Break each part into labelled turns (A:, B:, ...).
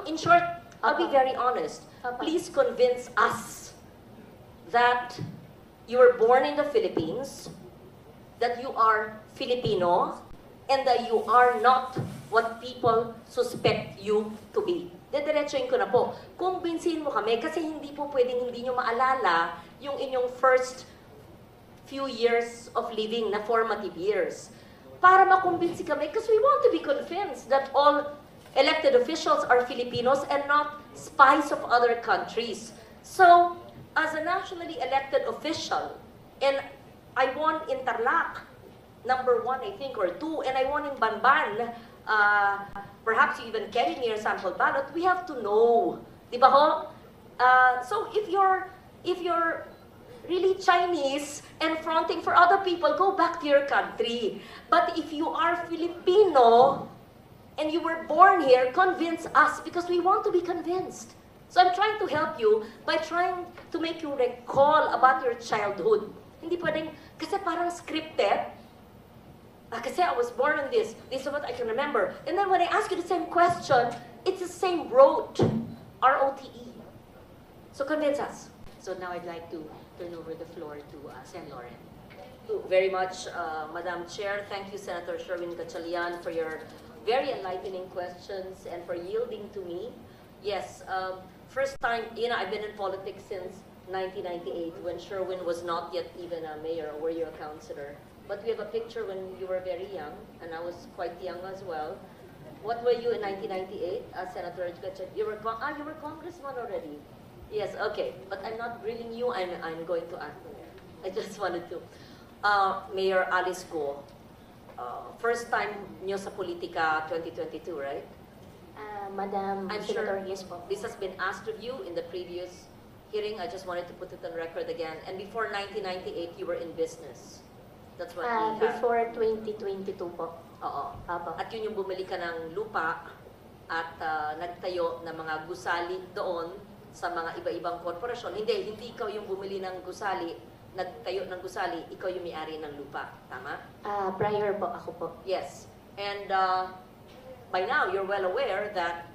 A: in short, I'll be very honest. Please convince us that you were born in the Philippines, that you are Filipino, and that you are not what people suspect you to be. Dediretsuhin ko na po. Kumbinsihin mo kami kasi hindi po pwedeng hindi nyo maalala yung inyong first few years of living na formative years. Para makumbinsi kami because we want to be convinced that all elected officials are Filipinos and not spies of other countries. So, as a nationally elected official, and I won in Tarlac, number 1, I think, or 2, and I won in Banban, perhaps you even carry near sample ballot, we have to know. Di ba ho? So, if you're really Chinese and fronting for other people, go back to your country. But if you are Filipino, and you were born here, convince us because we want to be convinced. So I'm trying to help you by trying to make you recall about your childhood. Hindi pwedeng, kasi parang scripted. Kasi I was born on this is what I can remember. And then when I ask you the same question, it's the same rote, R-O-T-E. So convince us.
B: So now I'd like to turn over the floor to Sen. Lauren.
A: Thank you very much, Madam Chair. Thank you, Senator Sherwin Gatchalian, for your very enlightening questions and for yielding to me. Yes, first time, I've been in politics since 1998 when Sherwin was not yet even a mayor or were you a councilor. But we have a picture when you were very young, and I was quite young as well. What were you in 1998, Senator Gatchalian? You were congressman already. Yes, okay. But I'm not grilling you. I'm going to ask. I just wanted to. Mayor Alice Go. First time nyo sa politika 2022, right?
B: Madam
A: I'm
B: Senator,
A: sure
B: yes po.
A: this has been asked of you in the previous hearing. I just wanted to put it on record again. And before 1998, you were in business. That's what we had.
B: Before 2022 po.
A: Oo.
B: Apo.
A: At yun yung bumili ka ng lupa at nagtayo ng mga gusali doon sa mga iba-ibang korporasyon. Hindi ikaw yung bumili ng gusali, nagtayo ng gusali, ikaw yung may-ari ng lupa. Tama?
B: Prior po, ako po.
A: Yes. And by now, you're well aware that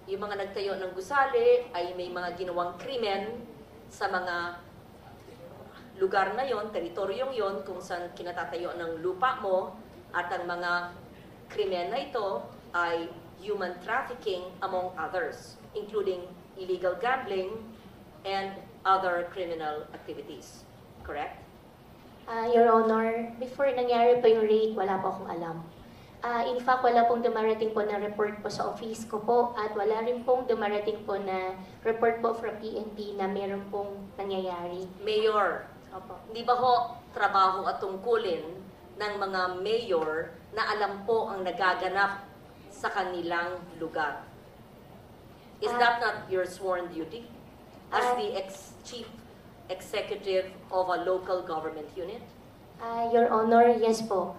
A: yung mga nagtayo ng gusali ay may mga ginawang krimen sa mga lugar na yon, teritoryong yon, kung saan kinatatayo ng lupa mo, at ang mga krimen na ito ay human trafficking among others, including illegal gambling and other criminal activities. Correct?
B: Your Honor, before nangyari po yung raid, wala po akong alam. In fact, wala pong dumarating po na report po sa office ko po at wala rin pong dumarating po na report po from PNP na meron pong nangyayari.
A: Mayor,
B: Opo.
A: di ba ho trabaho at tungkulin ng mga mayor na alam po ang nagaganap sa kanilang lugar? Is that not your sworn duty as the chief executive of a local government unit?
B: Your Honor, yes po.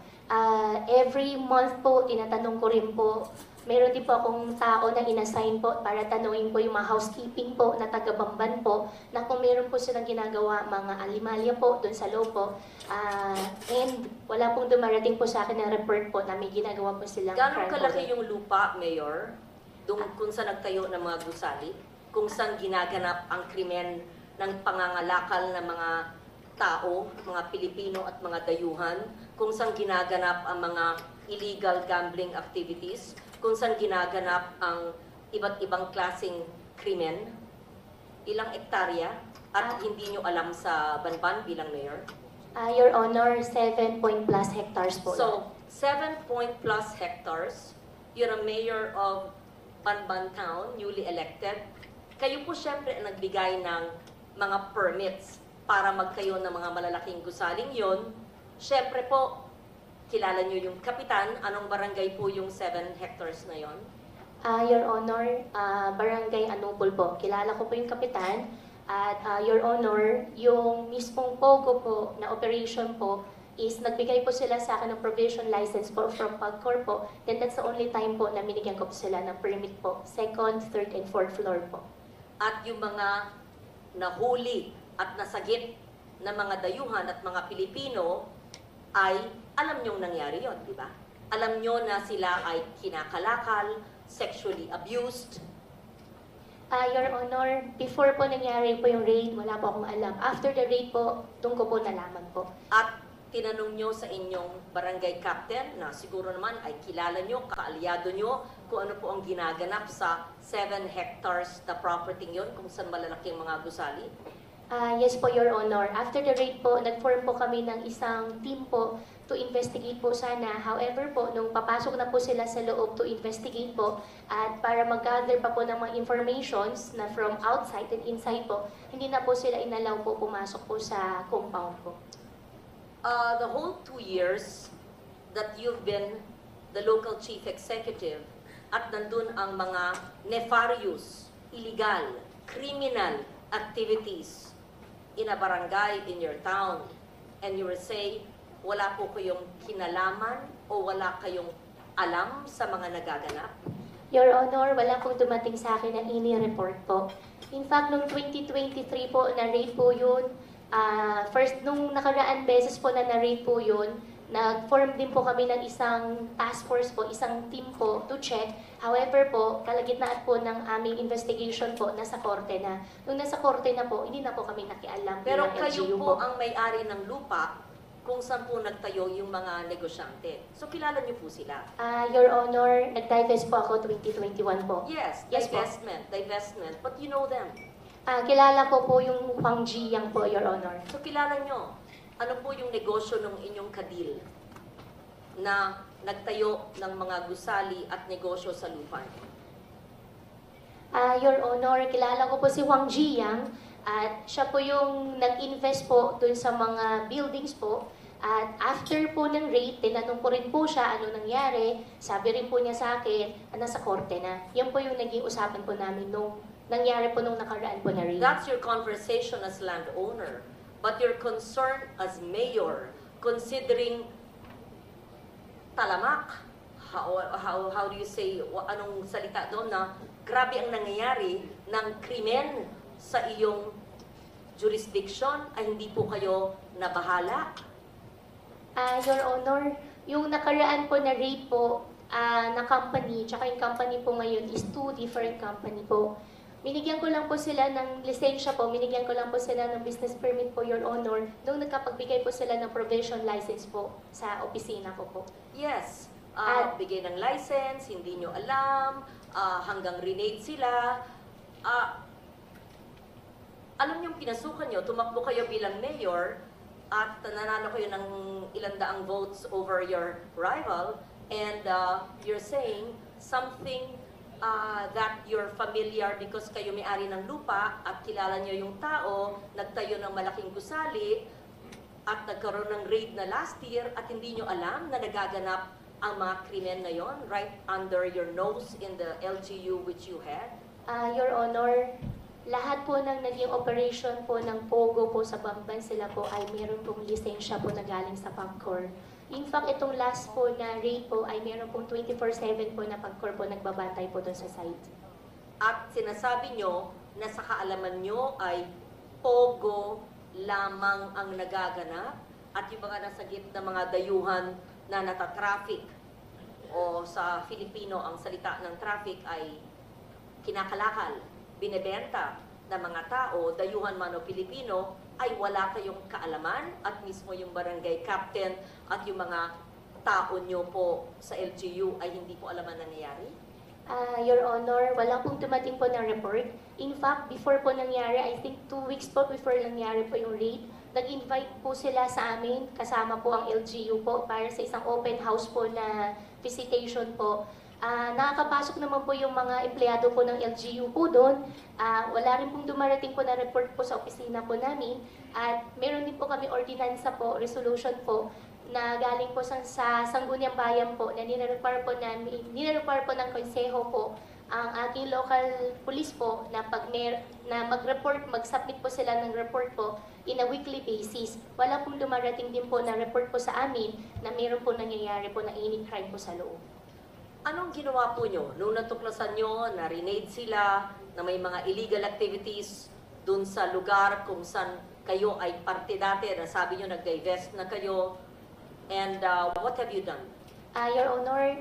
B: Every month po, tinatanong ko rin po, meron din po akong tao na inassign po para tanungin po yung mga housekeeping po na taga-Bamban po na kung meron po silang ginagawa mga alimalya po doon sa loob po. And wala pong dumarating po sa akin na report po na may ginagawa po silang
A: Gano'ng
B: crime
A: kalaki
B: po.
A: yung lupa, Mayor, kung saan nagtayo ng mga gusali? Kung saan ginaganap ang krimen ng pangangalakal ng mga tao, mga Pilipino at mga dayuhan? Kung saan ginaganap ang mga illegal gambling activities? Kung saan ginaganap ang iba't ibang klaseng krimen? Ilang ektarya? At hindi nyo alam sa Banban bilang mayor?
B: Your Honor, 7 point plus hectares po.
A: So, 7 point plus hectares. You're a mayor of Banban Town, newly elected. Kayo po syempre ang nagbigay ng mga permits para magtayo ng mga malalaking gusaling yon. Syempre po, kilala nyo yung kapitan. Anong barangay po yung 7 hectares na yon?
B: Your Honor, Barangay Anupol po. Kilala ko po yung kapitan. At Your Honor, yung mismong POGO po na operation po is nagbigay po sila sa akin ng provision license po from PAGCOR po. Then that's the only time po na binigyan ko po sila ng permit po. Second, third, and fourth floor po.
A: At yung mga nahuli at nasagip na mga dayuhan at mga Pilipino ay alam nyong nangyari yon, di ba? Alam nyo na sila ay kinakalakal, sexually abused,
B: Your Honor, before po nangyari po yung raid, wala po akong alam. After the raid po, doon ko po nalaman po.
A: At tinanong nyo sa inyong barangay captain na siguro naman ay kilala nyo, kaalyado nyo, kung ano po ang ginaganap sa 7 hectares na property yun, kung saan malalaking mga gusali?
B: Yes po, Your Honor. After the raid po, nag-form po kami ng isang team po to investigate po sana. However po, nung papasok na po sila sa loob to investigate po, at para mag-gather pa po ng mga informations na from outside and inside po, hindi na po sila inalaw po pumasok po sa compound po.
A: The whole 2 years that you've been the local chief executive at nandun ang mga nefarious, illegal, criminal activities in a barangay in your town, and you will say, wala po kayong kinalaman o wala kayong alam sa mga nagaganap?
B: Your Honor, wala pong dumating sa akin na ini-report po. In fact, noong 2023 po, na-raid po yun. First, nung nakaraan beses po na na-raid po yun, nag-form din po kami ng isang task force po, isang team po to check. However po, kalagitnaan po ng aming investigation po, nasa korte na. Nung nasa korte na po, hindi na po kami nakialam.
A: Pero
B: bilang
A: kayo
B: LGU
A: po ang may-ari ng lupa kung saan po nagtayo yung mga negosyante. So kilala niyo po sila?
B: Your Honor, nag-divest po ako 2021 po.
A: Yes,
B: Yes po.
A: divestment, but you know them.
B: Kilala ko po yung Huang Jiyang po, Your Honor.
A: So kilala nyo, ano po yung negosyo ng inyong kadil na nagtayo ng mga gusali at negosyo sa lupa?
B: Your Honor, kilala ko po si Huang Jiyang at siya po yung nag-invest po dun sa mga buildings po. At after po ng raid, tinanong ko rin po siya ano nangyari. Sabi rin po niya sa akin, nasa korte na. Yan po yung naging usapan po namin nung nangyari po nung nakaraan po na raid.
A: That's your conversation as landowner. But your concern as mayor, considering talamak, how do you say, anong salita doon na grabe ang nangyayari ng krimen sa iyong jurisdiction ay hindi po kayo nabahala?
B: Your Honor, yung nakaraan po na raid po na company, tsaka yung company po ngayon is 2 different company po. Binigyan ko lang po sila ng lisensya po, binigyan ko lang po sila ng business permit po, Your Honor, nung nagkapagbigay po sila ng provision license po sa opisina ko po.
A: Yes.
B: At-
A: Bigay ng license, hindi nyo alam, hanggang renade sila. Alam nyo, pinasukan nyo, tumakbo kayo bilang mayor, at nanalo kayo ng ilang daang votes over your rival, and you're saying something that you're familiar because kayo may-ari ng lupa at kilala nyo yung tao, nagtayo ng malaking gusali at nagkaroon ng raid na last year at hindi nyo alam na nagaganap ang mga krimen na yon right under your nose in the LGU which you had?
B: Your Honor, lahat po ng naging operation po ng POGO po sa Bamban, sila po ay meron pong lisensya po na galing sa PAGCOR. In fact, itong last po na raid po ay meron pong 24/7 po na PAGCOR po nagbabantay po doon sa site.
A: At sinasabi nyo na sa kaalaman nyo ay POGO lamang ang nagaganap at yung mga nasa gitna mga dayuhan na natatraffic o sa Filipino ang salita ng traffic ay kinakalakal, binebenta ng mga tao, dayuhan man o Pilipino, ay wala kayong kaalaman at mismo yung barangay captain at yung mga tao nyo po sa LGU ay hindi po alam ang nangyayari?
B: Your Honor, wala pong dumating po ng report. In fact, before po nangyari, I think 2 weeks po before nangyari po yung raid, nag-invite po sila sa amin, kasama po ang LGU po, para sa isang open house po na visitation po. Nakakapasok naman po yung mga empleyado po ng LGU po doon. Wala rin pong dumarating po na report po sa opisina po namin. At meron din po kami ordinansa po, resolution po, na galing po sa Sangguniang Bayan po, na nire-require po ng konseho po ang ating local police po na mag-report, mag-submit po sila ng report po in a weekly basis. Wala pong dumarating din po na report po sa amin na meron po nangyayari po na any crime po sa loob.
A: Anong ginawa po nyo nung natuklasan nyo na renade sila, na may mga illegal activities dun sa lugar kung saan kayo ay parte dati, na sabi nyo nag-divest na kayo, and what have you done?
B: Your Honor,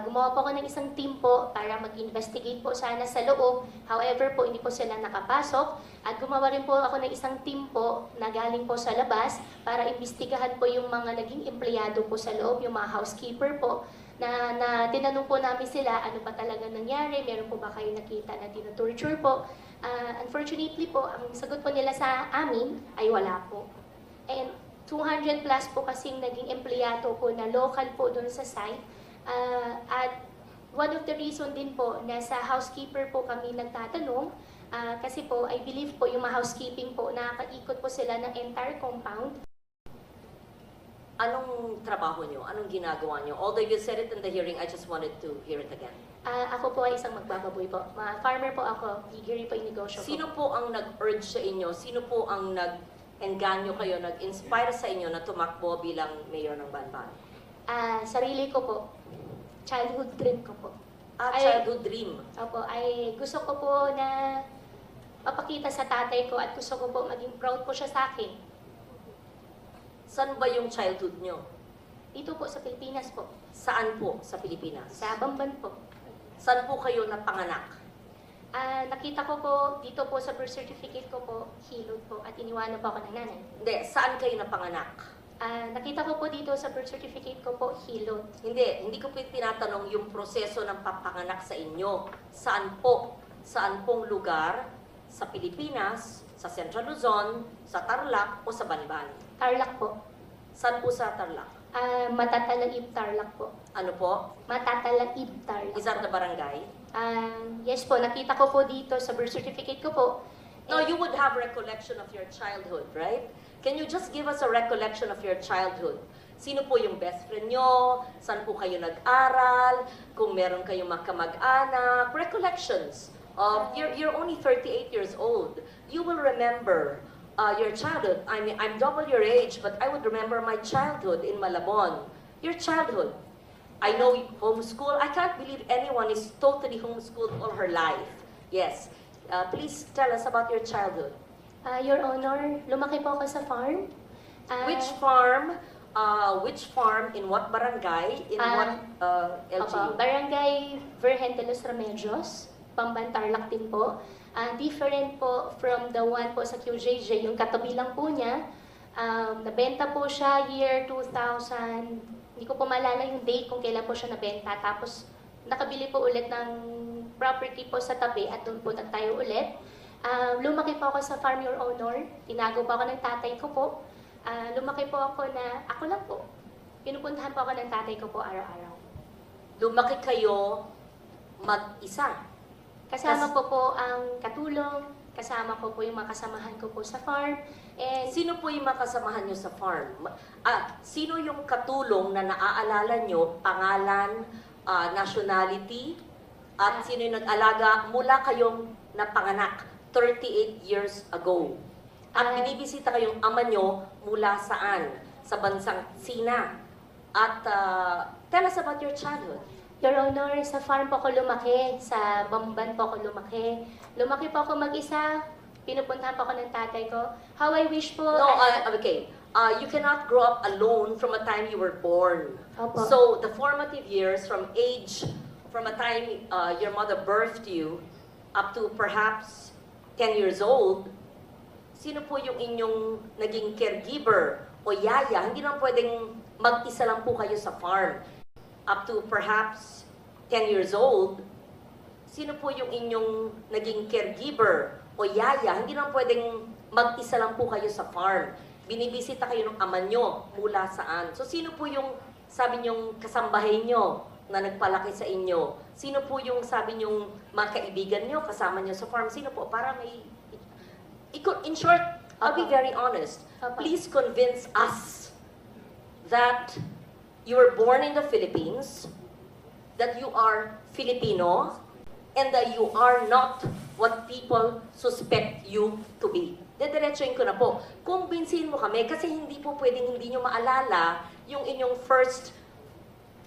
B: gumawa po ako ng isang team po para mag-investigate po sana sa loob. However po, hindi po sila nakapasok. At gumawa rin po ako ng isang team po na galing po sa labas para imbestigahan po yung mga naging empleyado po sa loob, yung mga housekeeper po, na tinanong po namin sila ano ba talaga nangyari, meron po ba kayo nakita na tinutorture po. Unfortunately po, ang sagot po nila sa amin ay wala po. And 200 plus po kasing naging empleyado po na local po doon sa site. At one of the reason din po na sa housekeeper po kami nagtatanong, kasi po I believe po yung mga housekeeping po nakakaikot po sila ng entire compound.
A: Anong trabaho nyo? Anong ginagawa nyo? Although you said it in the hearing, I just wanted to hear it again.
B: Ako po ay isang magbababoy po. Farmer po ako, piggery po yung negosyo ko.
A: Sino po ang nag-urge sa inyo? Sino po ang nag-engganyo kayo, nag-inspire sa inyo na tumakbo bilang mayor ng Banban?
B: Sarili ko po. Childhood dream ko po.
A: Childhood dream.
B: Opo, ay gusto ko po na mapakita sa tatay ko at gusto ko po maging proud po siya sa akin.
A: Saan ba yung childhood nyo?
B: Dito po sa Pilipinas po.
A: Saan po sa Pilipinas?
B: Sa Bamban po.
A: Saan po kayo napanganak?
B: Nakita ko po dito po sa birth certificate ko po, Hilod po, at iniwanan po ako ng nanay.
A: Hindi, saan kayo napanganak?
B: Nakita ko po dito sa birth certificate ko po, Hilod.
A: Hindi ko po tinatanong yung proseso ng papanganak sa inyo. Saan po? Saan pong lugar? Sa Pilipinas, sa Central Luzon, sa Tarlac o sa Banban?
B: Tarlac po.
A: Saan po sa Tarlac?
B: Matatalaib Tarlac po.
A: Ano po?
B: Matatalaib Tarlac.
A: Is that the barangay?
B: Yes po, nakita ko po dito sa birth certificate ko po.
A: No, you would have recollection of your childhood, right? Can you just give us a recollection of your childhood? Sino po yung best friend nyo? Saan po kayo nag-aral? Kung meron kayong makamag-anak? Recollections of, you're only 38 years old. You will remember your childhood. I mean, I'm double your age, but I would remember my childhood in Malabon. Your childhood. I know homeschool. I can't believe anyone is totally homeschooled all her life. Yes. Please tell us about your childhood.
B: Your Honor, lumaki po ako sa farm.
A: Which farm? Which farm? In what barangay? In what LGU?
B: Barangay Virgen de los Remedios, Bamban Tarlac din po. Different po from the one po sa QJJ, yung katabi lang po niya. Nabenta po siya year 2000, hindi ko po maalala yung date kung kailan po siya nabenta. Tapos nakabili po ulit ng property po sa tabi at doon po nagtayo ulit. Lumaki po ako sa farm, Your Honor. Tinago po ako ng tatay ko po. Lumaki po ako na, ako lang po. Pinupuntahan po ako ng tatay ko po araw-araw.
A: Lumaki kayo mag-isa.
B: Kasama ko po ang katulong, kasama ko po yung mga kasamahan ko po sa farm. And
A: Sino po yung makasamahan nyo sa farm? Sino yung katulong na naaalala nyo, pangalan, nationality, at sino yung nag-alaga mula kayong napanganak 38 years ago? At binibisita kayong ama nyo mula saan? Sa bansang Sina. At tell us about your childhood.
B: Your Honor, sa farm po ako lumaki, sa Bamban po ako lumaki. Lumaki po ako mag-isa, pinupuntahan po ako ng tatay ko. How I wish po...
A: No, okay. You cannot grow up alone from a time you were born.
B: Opo.
A: So, the formative years from a time your mother birthed you, up to perhaps 10 years old, sino po yung inyong naging caregiver o yaya? Hindi lang pwedeng mag-isa lang po kayo sa farm. Up to perhaps 10 years old, sino po yung inyong naging caregiver o yaya? Hindi lang pwedeng mag-isa lang po kayo sa farm. Binibisita kayo ng ama nyo mula saan. So sino po yung sabi nyong kasambahay nyo na nagpalaki sa inyo? Sino po yung sabi nyong mga kaibigan nyo, kasama nyo sa farm? Sino po? Para may... In short, I'll be very honest. Please convince us that you were born in the Philippines, that you are Filipino, and that you are not what people suspect you to be. Dediretsuin ko na po. Kumbinsihin mo kami kasi hindi po pwedeng hindi nyo maalala yung inyong first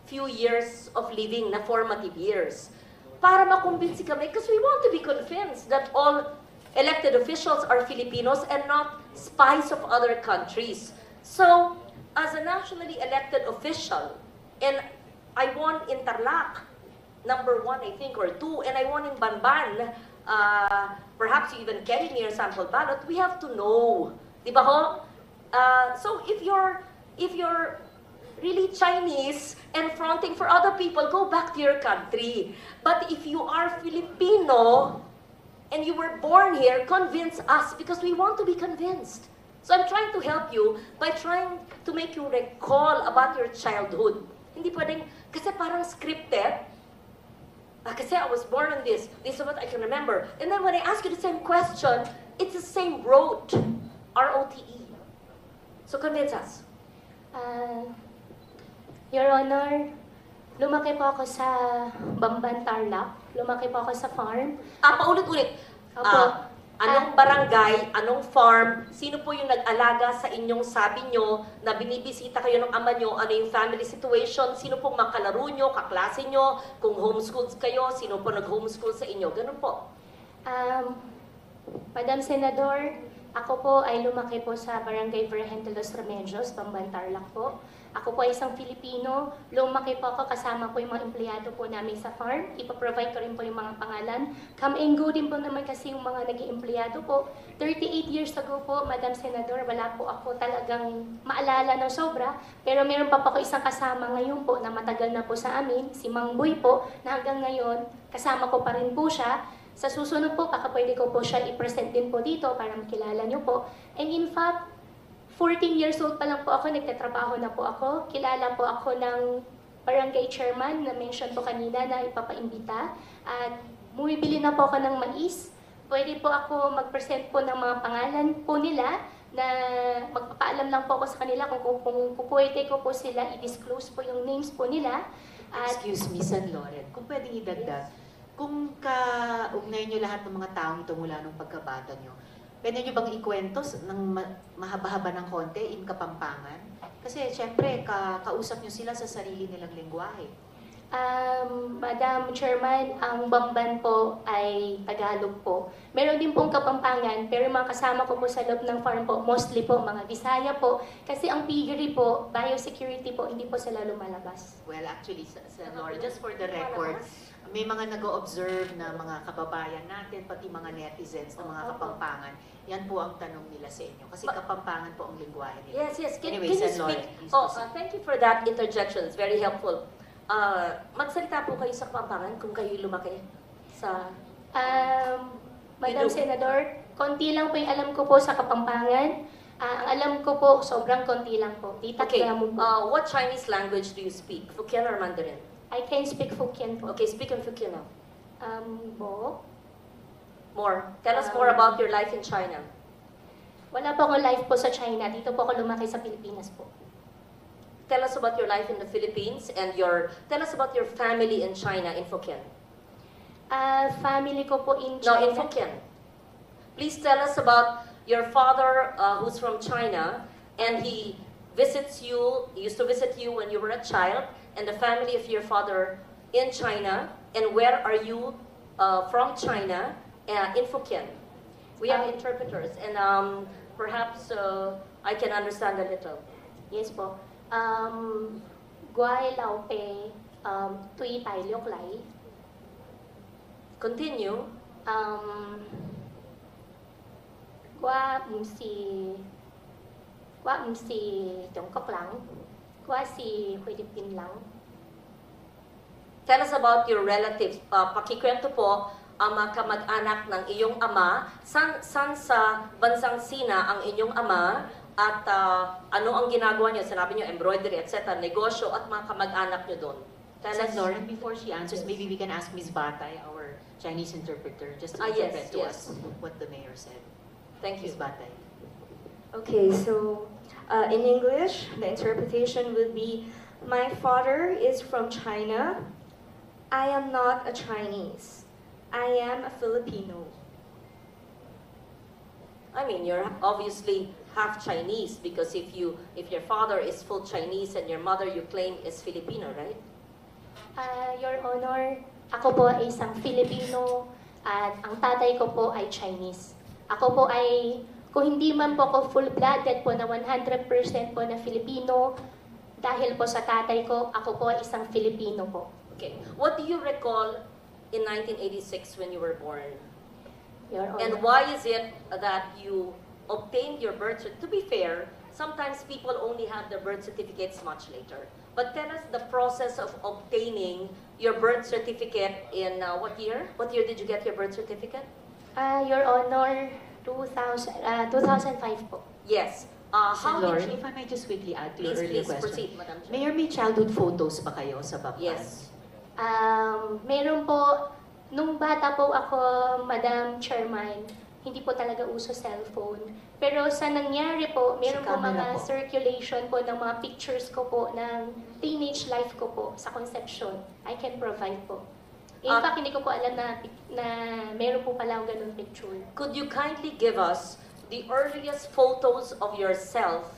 A: few years of living na formative years. Para makumbinsi kami, because we want to be convinced that all elected officials are Filipinos and not spies of other countries. So, as a nationally elected official, and I won in Tarlac, number 1, I think, or 2, and I won in Banban. Perhaps you even carry near sample ballot. We have to know, di ba ho? So if you're really Chinese and fronting for other people, go back to your country. But if you are Filipino and you were born here, convince us because we want to be convinced. So I'm trying to help you by trying to make you recall about your childhood. Hindi pwedeng, kasi parang scripted. Kasi I was born on this is what I can remember. And then when I ask you the same question, it's the same rote, R-O-T-E. So convince us.
B: Your Honor, lumaki po ako sa Bamban, Tarlac. Lumaki po ako sa farm.
A: Paulit-ulit.
B: Opo.
A: Anong barangay, anong farm, sino po yung nag-alaga sa inyong sabi nyo na binibisita kayo ng ama nyo, ano yung family situation, sino pong makalaro nyo, kaklase nyo, kung homeschooled kayo, sino po nag-homeschool sa inyo, ganun po.
B: Madam Senador, ako po ay lumaki po sa Barangay Virgen de los Remedios, Bamban, Tarlac po. Ako po ay isang Filipino. Lumaki po ako kasama po yung mga empleyado po namin sa farm. Ipaprovide ko rin po yung mga pangalan. Come and go din po naman kasi yung mga naging empleyado po. 38 years ago po, Madam Senador, wala po ako talagang maalala ng sobra. Pero meron pa po ako isang kasama ngayon po na matagal na po sa amin, si Mang Boy po, na hanggang ngayon kasama ko pa rin po siya. Sa susunod po, baka pwede ko po siya i-present din po dito para makilala niyo po. And in fact, 14 years old pa lang po ako, nagtatrabaho na po ako. Kilala po ako ng barangay chairman na mention po kanina na ipapaimbita. At bumibili na po ako ng mais. Pwede po ako mag-present po ng mga pangalan po nila na magpapaalam lang po ako sa kanila kung pwede ko po sila i-disclose po yung names po nila. At,
C: Excuse me, San Loren, kung pwedeng idagdag, kung kaugnay nyo lahat ng mga taong ito mula nung pagkabata nyo, pwede nyo bang ikwento ng mahaba-haba ng konti in Kapampangan? Kasi syempre, kausap nyo sila sa sarili nilang lengguwahe.
B: Madam Chairman, ang Bamban po ay Tagalog po. Meron din pong Kapampangan, pero mga kasama ko po sa loob ng farm po, mostly po mga Bisaya po. Kasi ang piggery po, biosecurity po, hindi po sila lumalabas.
C: Well, actually, San Loren, just for the record, may mga nag-o-observe na mga kababayan natin, pati mga netizens ng mga Kapampangan. Yan po ang tanong nila sa inyo. Kasi Kapampangan po ang lingwahe nila.
A: Yes. Can
C: Anyway,
A: you
C: San
A: speak?
C: Loren, please proceed.
A: Thank you for that interjection. It's very helpful. Magsalita po kayo sa Kapampangan kung kayo lumaki sa...
B: Madam Senador, konti lang po yung alam ko po sa Kapampangan. Ang alam ko po, sobrang konti lang po.
A: Okay,
B: Mo po.
A: what Chinese language do you speak? Hokkien or Mandarin?
B: I can speak Hokkien po.
A: Okay, speak in Hokkien now.
B: Bo?
A: More. Tell us more about your life in China.
B: Wala po akong life po sa China. Dito po ako lumaki sa Pilipinas po.
A: Tell us about your life in the Philippines and tell us about your family in China in Hokkien.
B: Family ko po in
A: No,
B: China.
A: in Hokkien. Please tell us about your father who's from China and he used to visit you when you were a child, and the family of your father in China, and where are you from China in Hokkien. We have interpreters, and perhaps I can understand a little.
B: Yes po. Guay lao pe tui tai liok lai.
A: Continue.
B: Qua si Trung Quốc lang. Qua si Philippines lang.
A: Tell us about your relatives. Pakikwento po ang mga kamag-anak ng iyong ama. San sa bansang Sina ang inyong ama? At ano ang ginagawa niyo? Sinabi niyo embroidery, etc. Negosyo at mga kamag-anak niyo doon. Tell
C: San
A: us.
C: Loren, before she answers,
A: Yes.
C: maybe we can ask Ms. Batay, our Chinese interpreter, just to
A: Yes,
C: interpret to
A: yes.
C: us what the mayor said.
A: Thank you.
C: Ms. Batay.
D: Okay, so in English, the interpretation would be, my father is from China. I am not a Chinese. I am a Filipino.
A: I mean, you're obviously half Chinese because if your father is full Chinese and your mother you claim is Filipino, right?
B: Your Honor, ako po ay isang Filipino at ang tatay ko po ay Chinese. Ako po ay, kung hindi man po ako full-blooded po na 100% po na Filipino, dahil po sa tatay ko, ako po ay isang Filipino po.
A: Okay. What do you recall in 1986 when you were born?
B: Your Honor.
A: And why is it that you obtained your birth certificate? To be fair, sometimes people only have their birth certificates much later. But tell us the process of obtaining your birth certificate in what year? What year did you get your birth certificate?
B: Your Honor, 2005 po.
A: Yes. How
C: Lord,
A: did you...
C: if I may just quickly add to your
A: Please,
C: earlier
A: please
C: question.
A: proceed, Madam Chair.
C: Mayor, may childhood photos ba kayo sa Bapman?
A: Yes.
B: Meron po, nung bata po ako, Madam Chairman, hindi po talaga uso cellphone. Pero sa nangyari po, meron po
C: camera
B: mga
C: po.
B: circulation po ng mga pictures ko po ng teenage life ko po sa conception. I can provide po. In fact, hindi ko po alam na meron po pala akong ganun picture.
A: Could you kindly give us the earliest photos of yourself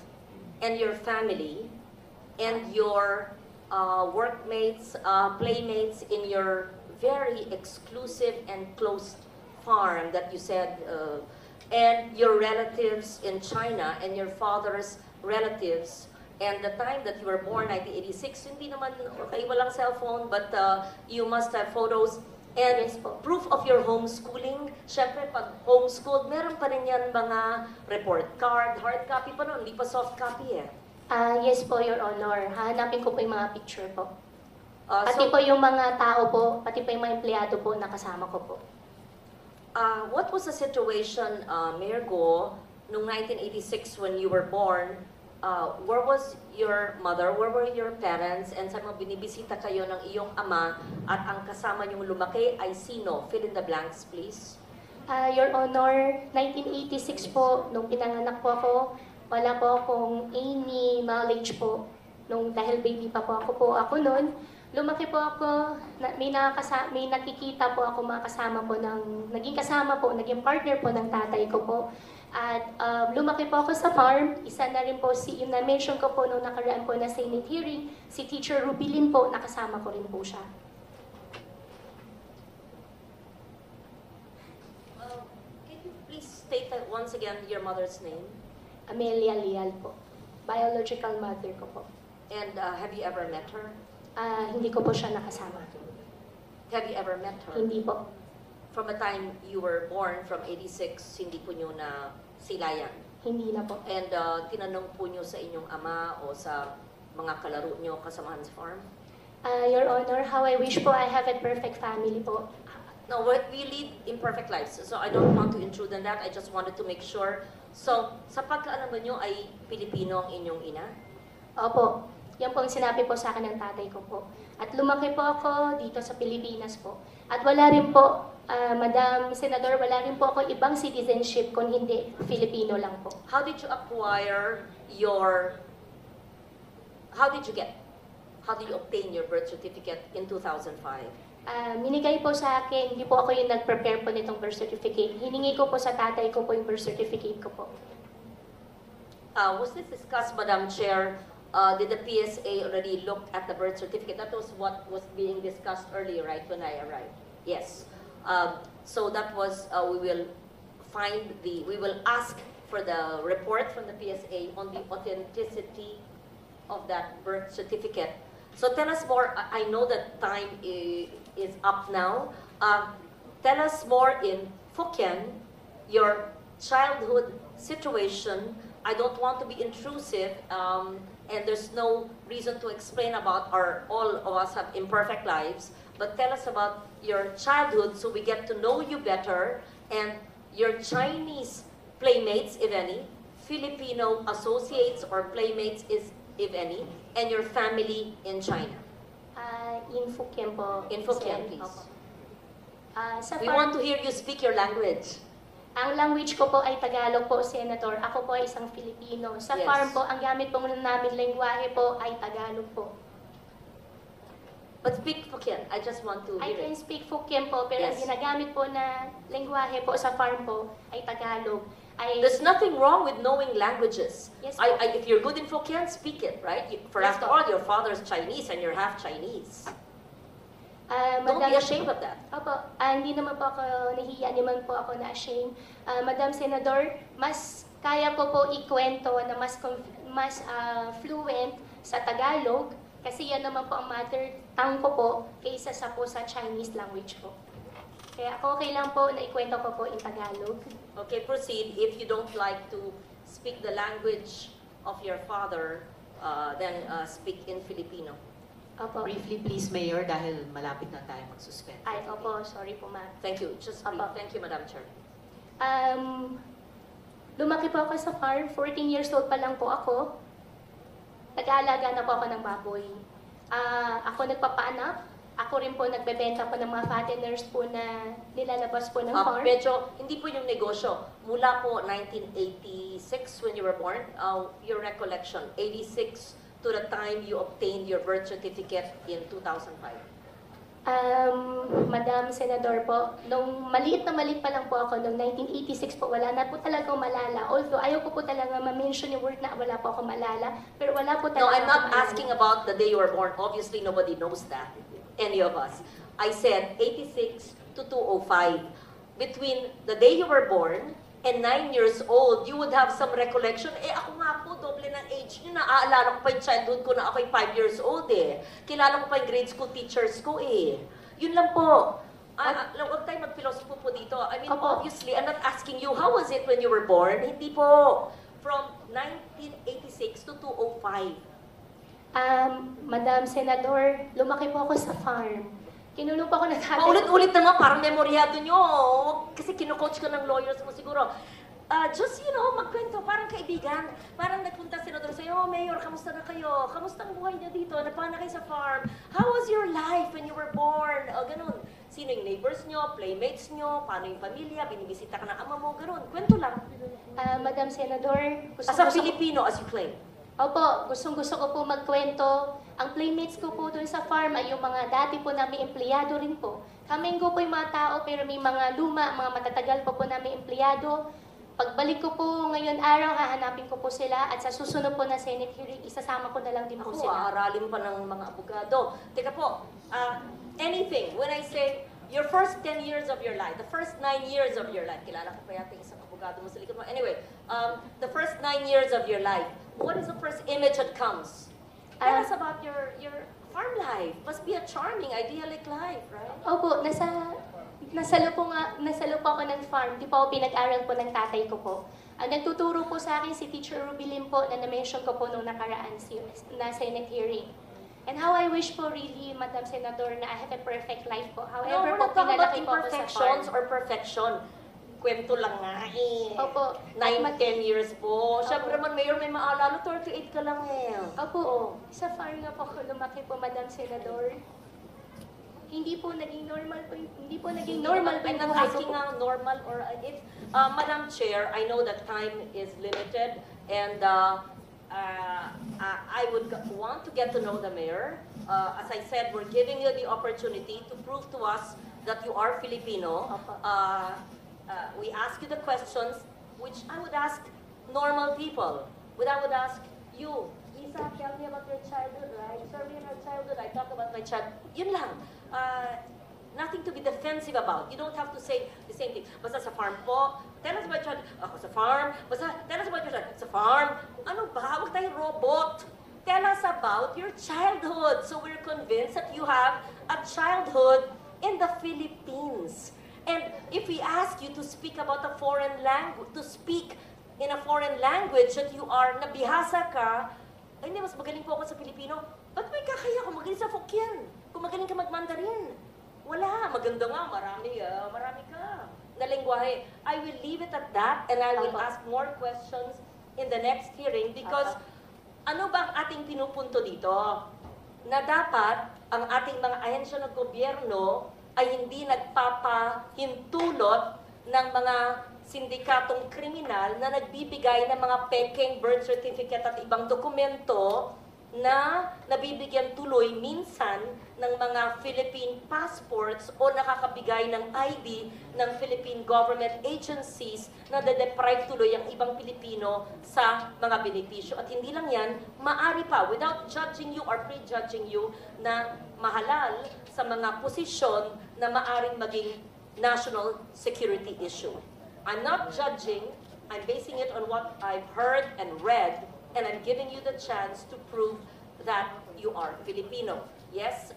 A: and your family and your workmates, playmates in your very exclusive and close farm that you said, and your relatives in China and your father's relatives, and the time that you were born, 1986, hindi naman, okay, walang cellphone, but you must have photos. And
B: Yes po.
A: proof of your homeschooling, syempre pag homeschooled, meron pa rin yan mga report card, hard copy pa noon, hindi pa soft copy eh.
B: Yes po, Your Honor. Hanapin ko po yung mga picture po. Pati
A: So,
B: po yung mga tao po, pati po yung mga empleyado po na kasama ko po.
A: what was the situation, Mayor Go, noong 1986 when you were born? Where was your mother? Where were your parents? And sa mga binibisita kayo ng iyong ama at ang kasama niyong lumaki ay sino? Fill in the blanks, please.
B: Your Honor, 1986 po, nung pinanganak po ako, wala po akong any knowledge po. Dahil baby pa po ako noon, lumaki po ako, may nakikita po ako mga kasama po naging partner po ng tatay ko po. At lumaki po ako sa farm, isa na rin po yung na-mention ko po nung nakaraan po na Senate hearing, si Teacher Rubilin po, nakasama ko rin po siya.
A: Can you please state once again your mother's name?
B: Amelia Leal po, biological mother ko po.
A: And have you ever met her?
B: Hindi ko po siya nakasama.
A: Have you ever met her?
B: Hindi po.
A: From the time you were born, from 86, hindi po nyo na silayan.
B: Hindi na po.
A: And tinanong po nyo sa inyong ama o sa mga kalaro nyo kasamahan sa farm?
B: Your Honor, how I wish po I have a perfect family po.
A: No, we lead imperfect lives. So I don't want to intrude on that. I just wanted to make sure. So, sa pagkaalam nyo ay Pilipino ang inyong ina?
B: Opo, yan po ang sinabi po sa akin ng tatay ko po. At lumaki po ako dito sa Pilipinas po. At wala rin po, Madam Senador, wala rin po ako ibang citizenship kung hindi Filipino lang po.
A: How did you obtain your birth certificate in 2005?
B: Minigay po sa akin, hindi po ako yung nag-prepare po nitong birth certificate. Hiningi ko po sa tatay ko po yung birth certificate ko po.
A: Was this discussed, Madam Chair? Did the PSA already look at the birth certificate? That was what was being discussed earlier, right, when I arrived? Yes. So that was, we will ask for the report from the PSA on the authenticity of that birth certificate. So tell us more. I know that time is up now. Tell us more in Fukien, your childhood situation. I don't want to be intrusive, and there's no reason to explain about all of us have imperfect lives, but tell us about your childhood so we get to know you better, and your Chinese playmates, if any, Filipino associates or playmates, if any, and your family in China.
B: In Fukien po.
A: In Fukien,
B: Sen.
A: please.
B: Opo. Sa
A: We
B: farm-
A: want to hear you speak your language.
B: Ang language ko po ay Tagalog po, Senator. Ako po ay isang Filipino. Sa
A: Yes.
B: farm po, ang gamit po namin lengguwahe po ay Tagalog po.
A: But speak Fukien. I just want to
B: I
A: hear
B: can
A: it.
B: speak Fukien po, pero ang
A: Yes.
B: ginagamit po na lengguwahe po sa farm po ay Tagalog.
A: There's nothing wrong with knowing languages.
B: Yes, po.
A: If you're good in Fukien, speak it, right? For
B: Yes,
A: after
B: po.
A: all, your father's Chinese and you're half Chinese. Don't be
B: Madam-
A: ashamed of that.
B: Opo, hindi naman po ako nahihiya, naman po ako na ashamed. Madam Senador, mas kaya ko po ikwento na mas fluent sa Tagalog kasi yan naman po ang mother tongue ko po kaysa sa po sa Chinese language po. Kaya ako okay lang po na ikwento ko po in Tagalog.
A: Okay, proceed. If you don't like to speak the language of your father, then speak in Filipino.
B: Opo.
C: Briefly please, Mayor, dahil malapit na tayo mag-suspend.
B: Ay, opo, sorry po ma'am.
A: Thank you. Just brief.
B: Apo.
A: Thank you, Madam Chair.
B: Lumaki po ako sa farm, 14 years old pa lang po ako. Nag-aalaga na po ako ng baboy. Ako nagpapaanak, ako rin po nagbebenta po ng mga fatteners po na nilalabas po ng farm.
A: Medyo, hindi po yung negosyo. Mula po 1986 when you were born, your recollection, 86 to the time you obtained your birth certificate in 2005.
B: Madam Senador po, nung maliit pa lang po ako, nung 1986 po, wala na po talagang malala. Although, ayaw ko po talaga ma-mention yung word na wala po ako malala, pero wala po talaga
A: No, I'm not
B: akong malala.
A: asking about the day you were born. Obviously, nobody knows that. Any of us. I said 86 to 205. Between the day you were born and 9 years old, you would have some recollection. Eh, ako nga po, doble ng age nyo. Naaalala ko pa yung childhood ko na ako'y 5 years old eh. Kilala ko pa yung grade school teachers ko eh. Yun lang po. Huwag tayo mag-philosophy po dito. I mean,
B: Opo.
A: obviously, I'm not asking you, how was it when you were born? Hindi po. From 1986 to 205.
B: Madam Senador, lumaki po ako sa farm. Kinulong po ako ng tatay.
A: Paulit-ulit naman, parang memoryado nyo. Kasi kino-coach ka ng lawyers mo siguro. Just, you know, magkwento, parang kaibigan. Parang nagpunta senador sa'yo, oh, Mayor, kamusta na kayo? Kamusta ang buhay niyo dito? Napana kayo sa farm? How was your life when you were born? O, ganun. Sino yung neighbors nyo, playmates nyo, paano yung pamilya, binibisita ka ng ama mo, ganun. Kwento lang.
B: Madam Senador,
A: As a Filipino, as you claim.
B: Opo, gustong-gusto ko po magkwento. Ang playmates ko po doon sa farm ay yung mga dati po namin empleyado rin po. Kaminggo po yung mga tao pero may mga luma, mga matatagal pa po namin empleyado. Pagbalik ko po ngayon araw, hahanapin ko po sila at sa susunod po na Senate hearing, isasama ko na lang din po
A: Ako,
B: sila.
A: aaralin pa ng mga abogado. Teka po, anything, when I say your first 10 years of your life, the first 9 years of your life, kilala ko pa yata isang abogado mo sa likod mo. Anyway, the first 9 years of your life, what is the first image that comes? Tell us about your farm life. Must be a charming, idyllic life, right?
B: Opo, nasalo po ako ng farm. Di po ako pinag-aral po ng tatay ko po. Ang nagtuturo po sa akin si Teacher Rubilin po na na-mention ko po nung nakaraan na Senate hearing. And how I wish po really, Madam Senador, na I have a perfect life po.
A: No,
B: However
A: we're
B: po,
A: not talking about
B: pinalaki po ako sa farm.
A: imperfections or perfection. Kwento lang nga eh.
B: Opo.
A: 9-10 years po.
B: Opo.
A: Siyempre man, Mayor, may maalala, 38 ka lang eh.
B: Opo, sa farm nga po ako lumaki po, Madam Senador. Hindi po naging normal po
A: I'm not
B: buhay ko
A: asking
B: po.
A: now normal or if Madam Chair, I know that time is limited and I would want to get to know the mayor. As I said, we're giving you the opportunity to prove to us that you are Filipino.
B: Opo.
A: We ask you the questions which I would ask normal people. I would ask you, Lisa, tell me about your childhood, right? Tell me about childhood. I talk about my child. Yun lang. Nothing to be defensive about. You don't have to say the same thing. Basta sa farm po, tell us about your child. Ako sa farm. Basta, tell us about your child. Sa farm. Ano ba? Huwag tayong robot. Tell us about your childhood. So we're convinced that you have a childhood in the Philippines. And if we ask you to speak about a foreign language, to speak in a foreign language that you are, nabihasa ka, ay hindi, mas magaling po ako sa Filipino. Ba't may kakaya kung magaling sa Hokkien? Kung magaling ka mag-Mandarin? Wala. Maganda nga. Marami ka na lengguwahe. I will leave it at that and I will
B: Opo.
A: ask more questions in the next hearing because ano ba ang ating pinupunto dito? Na dapat ang ating mga ahensya ng gobyerno ay hindi nagpapahintulot ng mga sindikatong kriminal na nagbibigay ng mga peking birth certificate at ibang dokumento na nabibigyan tuloy minsan ng mga Philippine passports o nakakabigay ng ID ng Philippine government agencies na de-deprive tuloy ang ibang Pilipino sa mga benepisyo. At hindi lang yan, maari pa, without judging you or prejudging you, na mahalal sa mga posisyon na maaring maging national security issue. I'm not judging, I'm basing it on what I've heard and read, and I'm giving you the chance to prove that you are Filipino. Yes,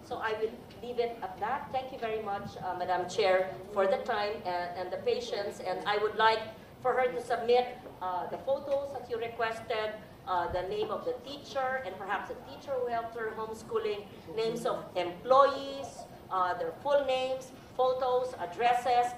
A: so I will leave it at that. Thank you very much, Madam Chair, for the time and the patience. And I would like for her to submit the photos that you requested, the name of the teacher, and perhaps the teacher who helped her homeschooling, names of employees, their full names, photos, addresses,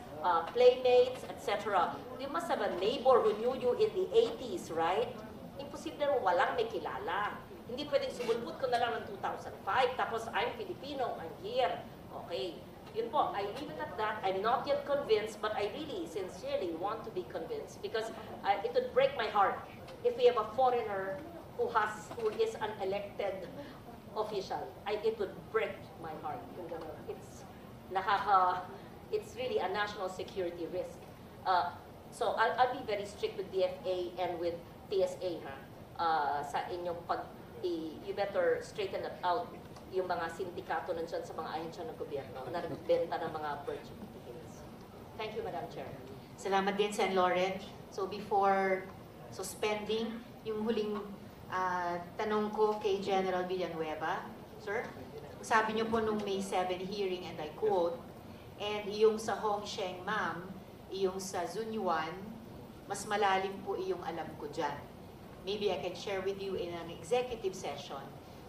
A: playmates, etc. You must have a neighbor who knew you in the 80s, right? Imposible na walang may kilala. Hindi pwedeng sumulpot ko na lang ng 2005, tapos I'm Filipino, I'm here. Okay. Yun po, I leave it at that. I'm not yet convinced, but I really, sincerely want to be convinced because it would break my heart if we have a foreigner who is an elected official. It would break my heart. It's really a national security risk. So I'll be very strict with DFA and with TSA sa inyong you better straighten it out yung mga sindikato nandyan sa mga ahensya ng gobyerno na nagbenta ng mga birth certificates. Thank you, Madam Chair.
C: Salamat din, Sen. Lauren. So before suspending, yung huling tanong ko kay General Villanueva, sir, sabi niyo po nung May 7 hearing, and I quote, and iyong sa Hongsheng, ma'am, iyong sa Zunyuan, mas malalim po iyong alam ko dyan. Maybe I can share with you in an executive session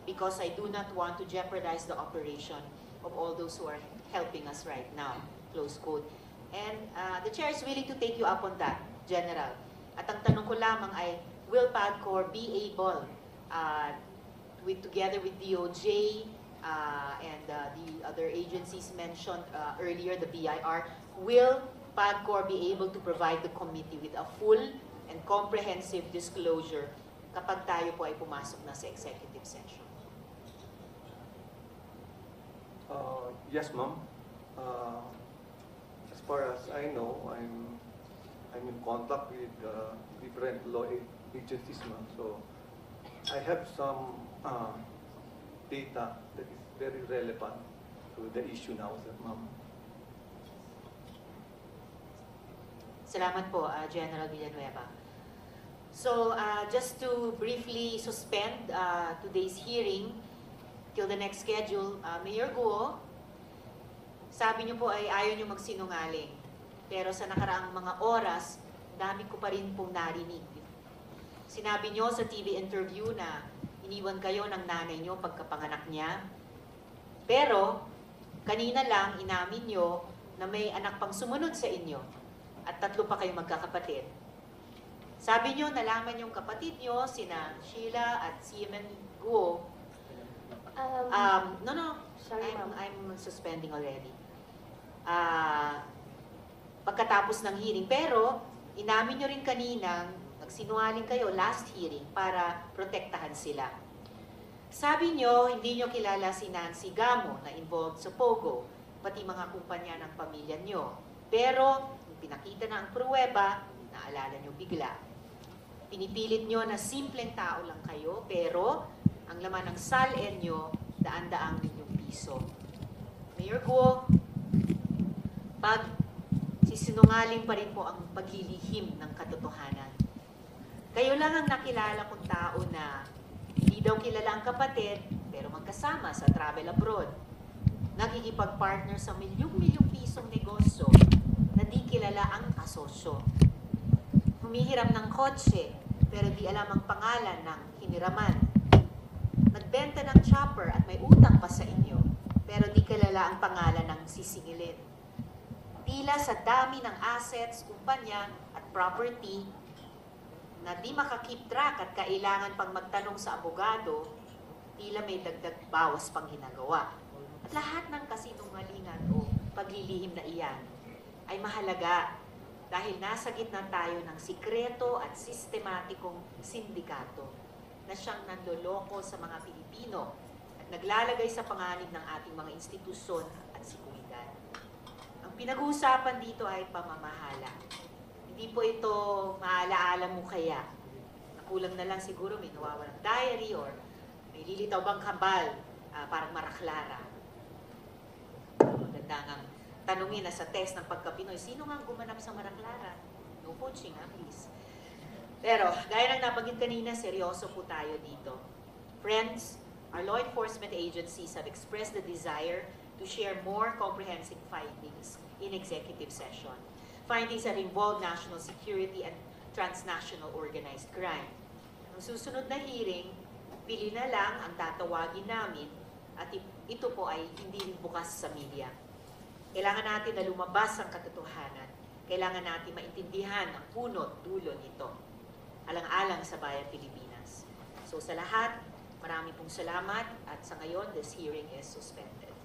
C: because I do not want to jeopardize the operation of all those who are helping us right now, close quote. And the chair is willing to take you up on that, General. At ang tanong ko lamang ay, will PAGCOR be able, together with DOJ and the other agencies mentioned earlier, the BIR, will PAGCOR be able to provide the committee with a full and comprehensive disclosure kapag tayo po ay pumasok na sa executive session?
E: Yes, ma'am. As far as I know, I'm in contact with different law agencies, ma'am. So I have some data that is very relevant to the issue now, ma'am.
C: Salamat po, General Villanueva. So, just to briefly suspend today's hearing till the next schedule, Mayor Guo, sabi niyo po ay ayaw niyo magsinungaling. Pero sa nakaraang mga oras, dami ko pa rin pong narinig. Sinabi niyo sa TV interview na iniwan kayo ng nanay niyo pagkapanganak niya. Pero, kanina lang inamin niyo na may anak pang sumunod sa inyo. At 3 pa kayong magkakapatid. Sabi nyo, nalaman yung kapatid nyo, sina Sheila at Siemen Guo.
B: Sorry, ma'am.
C: I'm suspending already. Pagkatapos ng hearing. Pero, inamin nyo rin kanina, nagsinungaling kayo last hearing para protektahan sila. Sabi nyo, hindi nyo kilala si Nancy Gamo na involved sa Pogo, pati mga kumpanya ng pamilya nyo. Pero, pinakita na ang pruweba, naalala nyo bigla. Pinipilit nyo na simpleng tao lang kayo, pero ang laman ng SALN nyo, daan-daang milyong piso. Mayor Guo, pag sisinungaling pa rin po ang paglilihim ng katotohanan. Kayo lang ang nakilala kong tao na hindi daw kilala ang kapatid, pero magkasama sa travel abroad. Nagkikipag-partner sa milyong-milyong pisong negosyo na di kilala ang asosyo. Humihiram ng kotse, pero di alam ang pangalan ng hiniraman. Nagbenta ng chopper at may utang pa sa inyo, pero di kilala ang pangalan ng sisingilin. Tila sa dami ng assets, kumpanya at property na di makakip track at kailangan pang magtanong sa abogado, tila may dagdag bawas pang ginagawa. At lahat ng kasinungalingan o paglilihim na iyan ay mahalaga dahil nasa gitna tayo ng sikreto at sistematikong sindikato na siyang nandoloko sa mga Pilipino at naglalagay sa panganib ng ating mga institusyon at seguridad. Ang pinag-uusapan dito ay pamamahala. Hindi po ito maalaala mo kaya. Nakulang na lang siguro may nawawalang diary or may lilitaw bang kabal parang maraklara. Maganda nga tanungin na sa test ng pagka-Pinoy, sino nga gumanap sa Maraclara? No coaching, please. Pero, gaya ng nabanggit kanina, seryoso po tayo dito. Friends, our law enforcement agencies have expressed the desire to share more comprehensive findings in executive session. Findings that involve national security and transnational organized crime. Ang susunod na hearing, pili na lang ang tatawagin namin at ito po ay hindi rin bukas sa media. Kailangan natin na lumabas ang katotohanan. Kailangan natin maintindihan ang punot dulo nito. Alang-alang sa Bayang Pilipinas. So sa lahat, marami pong salamat at sa ngayon, this hearing is suspended.